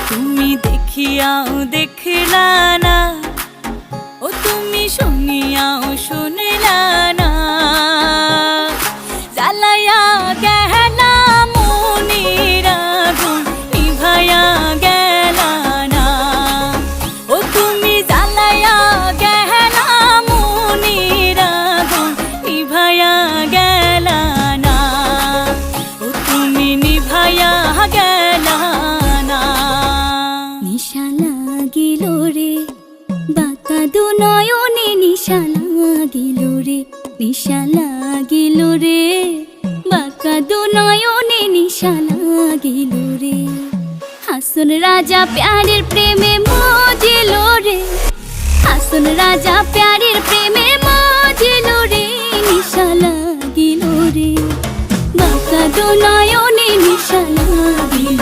তুমি দেখিয়াও দেখলা না, ও তুমি শুনিয়াও শুনলা না। জ্বালায়া গেলা মনের আগুন নিভায়া গেলা না, ও তুমি জ্বালায়া গেলা মনের আগুন নিভায়া গেলা না, ও তুমি নিভায়া গেলা না। নিশা লাগিল রে বাঁকা দু নয়নে, নিশা লাগিল রে, নিশা লাগিল রে বাঁকা দু নয়নে, নিশা লাগিল রে। হাসন রাজা প্যারের প্রেমে মজিল রে, হাসন রাজা প্যারের প্রেমে মজিল রে, নিশা লাগিল রে বাঁকা দু নয়নে, নিশা লাগিল।